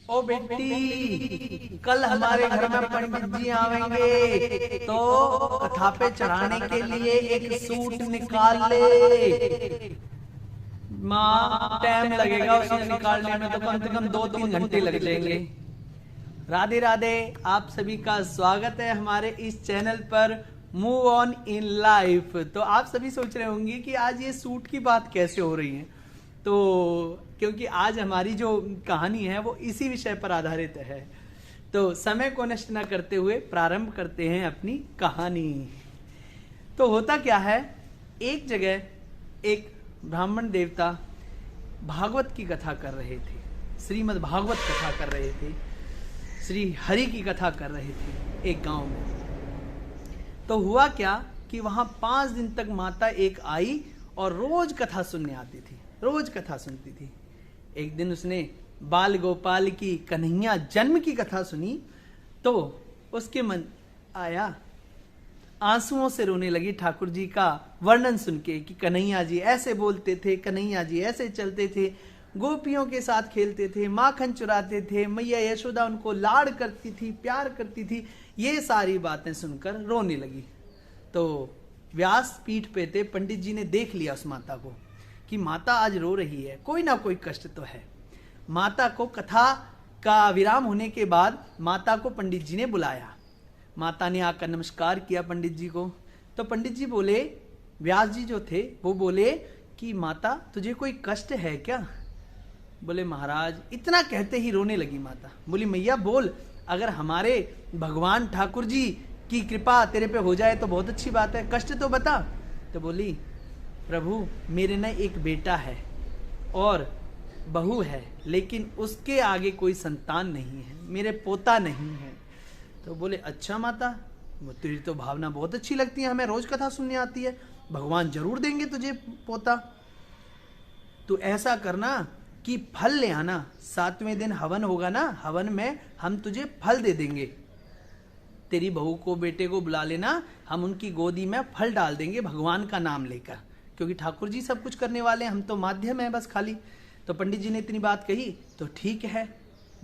ओ बेटी, कल हमारे घर में पंडित जी आवेंगे तो कथा पे चढ़ाने के लिए एक सूट निकाल ले। माँ, टाइम लगेगा उसे निकालने में, तो कम से कम 2-3 घंटे लग जाएंगे। राधे राधे, आप सभी का स्वागत है हमारे इस चैनल पर मूव ऑन इन लाइफ। तो आप सभी सोच रहे होंगे कि आज ये सूट की बात कैसे हो रही है। तो क्योंकि आज हमारी जो कहानी है वो इसी विषय पर आधारित है। तो समय को नष्ट न करते हुए प्रारंभ करते हैं अपनी कहानी। तो होता क्या है, एक जगह एक ब्राह्मण देवता भागवत की कथा कर रहे थे, श्रीमद् भागवत कथा कर रहे थे, श्री हरि की कथा कर रहे थे एक गांव में। तो हुआ क्या कि वहां 5 दिन तक माता एक आई और रोज कथा सुनने आती थी, रोज कथा सुनती थी। एक दिन उसने बाल गोपाल की कन्हैया जन्म की कथा सुनी तो उसके मन आया, आंसुओं से रोने लगी ठाकुर जी का वर्णन सुन के कि कन्हैया जी ऐसे बोलते थे, कन्हैया जी ऐसे चलते थे, गोपियों के साथ खेलते थे, माखन चुराते थे, मैया यशोदा उनको लाड़ करती थी, प्यार करती थी। ये सारी बातें सुनकर रोने लगी। तो व्यास पीठ पे थे, पंडित जी ने देख लिया उस माता को कि माता आज रो रही है, कोई ना कोई कष्ट तो है। माता को कथा का विराम होने के बाद माता को पंडित जी ने बुलाया। माता ने आकर नमस्कार किया पंडित जी को। तो पंडित जी बोले, व्यास जी जो थे वो बोले कि माता तुझे कोई कष्ट है क्या? बोले महाराज, इतना कहते ही रोने लगी माता। बोली मैया बोल, अगर हमारे भगवान ठाकुर जी की कृपा तेरे पे हो जाए तो बहुत अच्छी बात है, कष्ट तो बता। तो बोली प्रभु, मेरे न एक बेटा है और बहू है, लेकिन उसके आगे कोई संतान नहीं है, मेरे पोता नहीं है। तो बोले अच्छा माता, तेरी तो भावना बहुत अच्छी लगती है, हमें रोज कथा सुनने आती है, भगवान जरूर देंगे तुझे पोता। तो ऐसा करना कि फल ले आना, 7वें दिन हवन होगा ना, हवन में हम तुझे फल दे देंगे। तेरी बहू को बेटे को बुला लेना, हम उनकी गोदी में फल डाल देंगे भगवान का नाम लेकर, क्योंकि ठाकुर जी सब कुछ करने वाले हैं, हम तो माध्यम है बस खाली। तो पंडित जी ने इतनी बात कही तो ठीक है,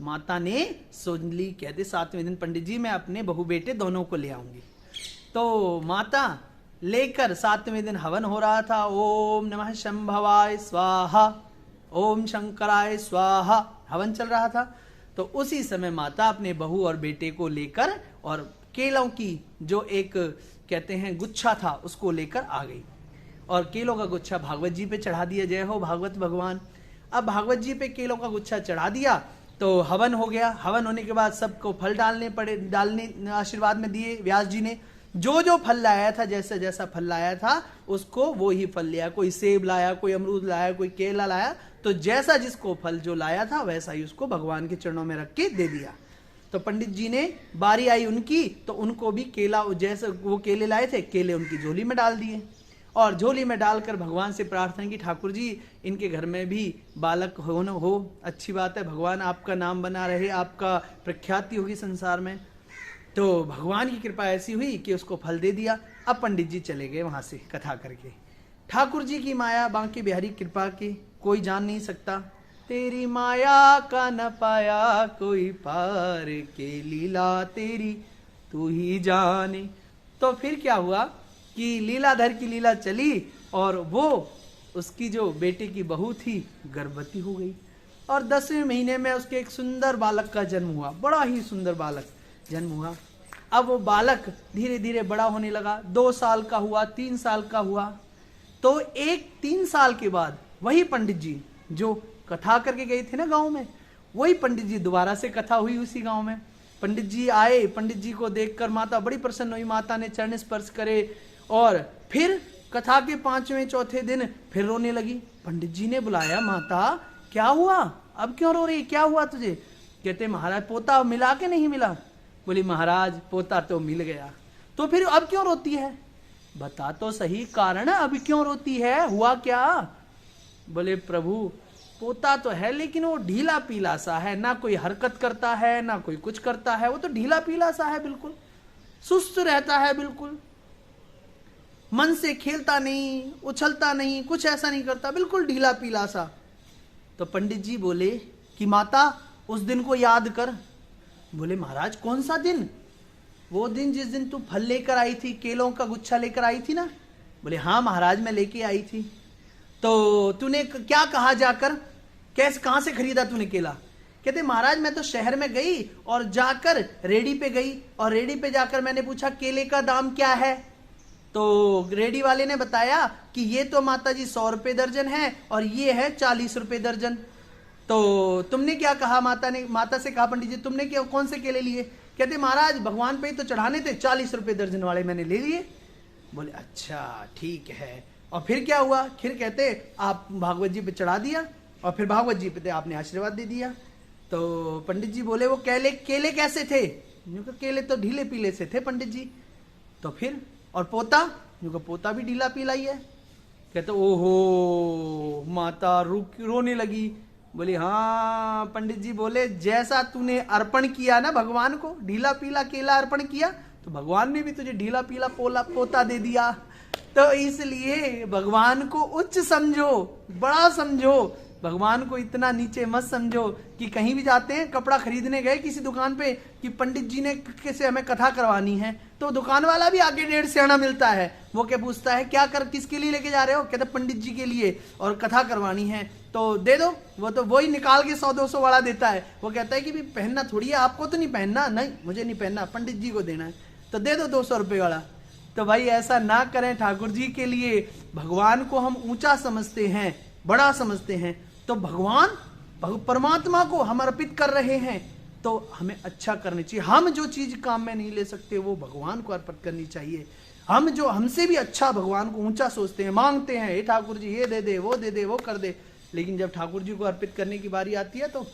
माता ने सुन ली। कहते 7वें दिन पंडित जी मैं अपने बहू बेटे दोनों को ले आऊंगी। तो माता लेकर 7वें दिन हवन हो रहा था, ओम नमः शंभवाय स्वाहा, ओम शंकराय स्वाहा, हवन चल रहा था। तो उसी समय माता अपने बहू और बेटे को लेकर और केलों की जो एक कहते हैं गुच्छा था उसको लेकर आ गई और केलों का गुच्छा भागवत जी पे चढ़ा दिया। जय हो भागवत भगवान। अब भागवत जी पे केलों का गुच्छा चढ़ा दिया तो हवन हो गया। हवन होने के बाद सबको फल डालने आशीर्वाद में दिए व्यास जी ने। जो जो फल लाया था, जैसा जैसा फल लाया था उसको वो ही फल लिया। कोई सेब लाया, कोई अमरूद लाया, कोई केला लाया, तो जैसा जिसको फल जो लाया था वैसा ही उसको भगवान के चरणों में रख के दे दिया। तो पंडित जी ने बारी आई उनकी, तो उनको भी केला, जैसे वो केले लाए थे, केले उनकी झोली में डाल दिए और झोली में डालकर भगवान से प्रार्थना की, ठाकुर जी इनके घर में भी बालक हो, अच्छी बात है, भगवान आपका नाम बना रहे, आपका प्रख्याति होगी संसार में। तो भगवान की कृपा ऐसी हुई कि उसको फल दे दिया। अब पंडित जी चले गए वहां से कथा करके। ठाकुर जी की माया, बांके बिहारी कृपा की कोई जान नहीं सकता। तेरी माया का न पाया कोई पार, के लीला तेरी तू ही जाने। तो फिर क्या हुआ कि लीलाधर की लीला चली और वो उसकी जो बेटे की बहू थी गर्भवती हो गई और 10वें महीने में उसके एक सुंदर बालक का जन्म हुआ, बड़ा ही सुंदर बालक जन्म हुआ। अब वो बालक धीरे धीरे बड़ा होने लगा, 2 साल का हुआ, 3 साल का हुआ। तो एक 3 साल के बाद वही पंडित जी जो कथा करके गए थे ना गांव में, वही पंडित जी दोबारा से कथा हुई उसी गांव में। पंडित जी आए, पंडित जी को देखकर माता बड़ी प्रसन्न हुई, माता ने चरण स्पर्श करे और फिर कथा के 5वें चौथे दिन फिर रोने लगी। पंडित जी ने बुलाया, माता क्या हुआ, अब क्यों रो रही, क्या हुआ तुझे? कहते महाराज पोता मिला के नहीं मिला? बोली महाराज पोता तो मिल गया। तो फिर अब क्यों रोती है, बता तो सही कारण, अब क्यों रोती है, हुआ क्या? बोले प्रभु पोता तो है लेकिन वो ढीला पीला सा है, ना कोई हरकत करता है ना कोई कुछ करता है, वो तो ढीला पीला सा है, बिल्कुल सुस्त रहता है, बिल्कुल मन से खेलता नहीं, उछलता नहीं, कुछ ऐसा नहीं करता, बिल्कुल ढीला पीला सा। तो पंडित जी बोले कि माता उस दिन को याद कर। बोले महाराज कौन सा दिन? वो दिन जिस दिन तू फल लेकर आई थी, केलों का गुच्छा लेकर आई थी ना? बोले हाँ महाराज मैं लेके आई थी। तो तूने क्या कहा जाकर? कैसे, कहां से खरीदा तूने केला? कहते महाराज मैं तो शहर में गई और जाकर रेडी पे गई, और रेडी पे जाकर मैंने पूछा केले का दाम क्या है? तो रेडी वाले ने बताया कि ये तो माता जी 100 रुपए दर्जन है और ये है 40 रुपए दर्जन। तो तुमने क्या कहा? माता से कहा पंडित जी तुमने क्या, कौन से केले लिए? कहते महाराज भगवान पे ही तो चढ़ाने थे, 40 रुपए दर्जन वाले मैंने ले लिए। बोले अच्छा ठीक है, और फिर क्या हुआ? फिर कहते आप भागवत जी पे चढ़ा दिया और फिर भागवत जी पे आपने आशीर्वाद दे दिया। तो पंडित जी बोले वो केले कैसे थे? केले तो ढीले पीले से थे पंडित जी। तो फिर और पोता? पोता भी ढीला पीला ही है। कहते ओहो, माता रोने लगी। बोली हाँ पंडित जी बोले जैसा तूने अर्पण किया ना भगवान को, ढीला पीला केला अर्पण किया, तो भगवान ने भी तुझे ढीला पीला पोता दे दिया। तो इसलिए भगवान को उच्च समझो, बड़ा समझो, भगवान को इतना नीचे मत समझो कि कहीं भी जाते हैं, कपड़ा खरीदने गए किसी दुकान पे कि पंडित जी ने कैसे हमें कथा करवानी है, तो दुकान वाला भी आगे 1.5 सेना मिलता है। वो क्या पूछता है क्या कर, किसके लिए लेके जा रहे हो? कहते पंडित जी के लिए और कथा करवानी है, तो दे दो। वो तो वही निकाल के 100-200 वाला देता है। वो कहता है कि भी पहनना थोड़ी है, आपको तो नहीं पहनना। नहीं मुझे नहीं पहनना, पंडित जी को देना है, तो दे दो 200 रुपए वाला। तो भाई ऐसा ना करें। ठाकुर जी के लिए भगवान को हम ऊंचा समझते हैं, बड़ा समझते हैं, तो भगवान परमात्मा को हम अर्पित कर रहे हैं, तो हमें अच्छा करनी चाहिए। हम जो चीज काम में नहीं ले सकते वो भगवान को अर्पित करनी चाहिए। हम जो हमसे भी अच्छा भगवान को ऊंचा सोचते हैं, मांगते हैं, हे ठाकुर जी ये दे दे, वो दे दे, वो कर दे, लेकिन जब ठाकुर जी को अर्पित करने की बारी आती है तो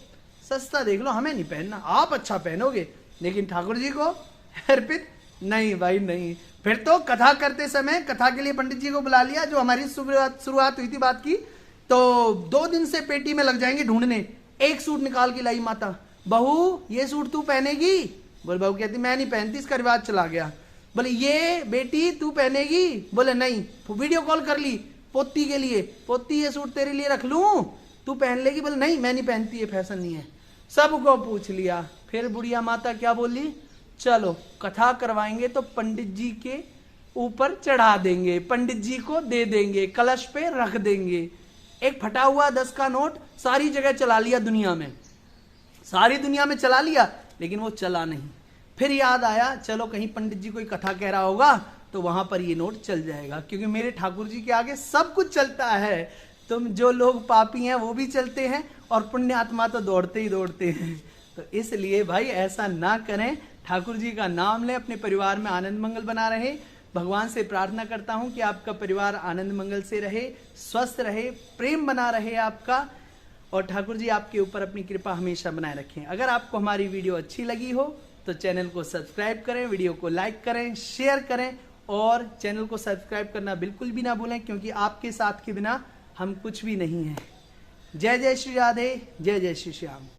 सस्ता देख लो, हमें नहीं पहनना, आप अच्छा पहनोगे, लेकिन ठाकुर जी को अर्पित नहीं भाई नहीं। फिर तो कथा करते समय कथा के लिए पंडित जी को बुला लिया, जो हमारी शुरुआत हुई थी बात की, तो 2 दिन से पेटी में लग जाएंगे ढूंढने। एक सूट निकाल के लाई माता, बहू ये सूट तू पहनेगी? बोले बहू कहती मैं नहीं पहनती, इसका रिवाज चला गया। बोले ये बेटी तू पहनेगी? बोले नहीं। वीडियो कॉल कर ली पोती के लिए, पोती ये सूट तेरे लिए रख लूं, तू पहन लेगी? बोले नहीं मैं नहीं पहनती, ये फैशन नहीं है। सबको पूछ लिया। फिर बुढ़िया माता क्या बोली? चलो कथा करवाएंगे तो पंडित जी के ऊपर चढ़ा देंगे, पंडित जी को दे देंगे, कलश पे रख देंगे। एक फटा हुआ 10 का नोट सारी जगह चला लिया दुनिया में, सारी दुनिया में चला लिया, लेकिन वो चला नहीं। फिर याद आया चलो कहीं पंडित जी कोई कथा कह रहा होगा तो वहां पर ये नोट चल जाएगा, क्योंकि मेरे ठाकुर जी के आगे सब कुछ चलता है। तुम जो लोग पापी हैं वो भी चलते हैं और पुण्य आत्मा तो दौड़ते ही दौड़ते हैं। तो इसलिए भाई ऐसा ना करें, ठाकुर जी का नाम लें, अपने परिवार में आनंद मंगल बना रहे। भगवान से प्रार्थना करता हूं कि आपका परिवार आनंद मंगल से रहे, स्वस्थ रहे, प्रेम बना रहे आपका, और ठाकुर जी आपके ऊपर अपनी कृपा हमेशा बनाए रखें। अगर आपको हमारी वीडियो अच्छी लगी हो तो चैनल को सब्सक्राइब करें, वीडियो को लाइक करें, शेयर करें, और चैनल को सब्सक्राइब करना बिल्कुल भी ना भूलें, क्योंकि आपके साथ के बिना हम कुछ भी नहीं हैं। जय जय श्री राधे, जय जय श्री श्याम।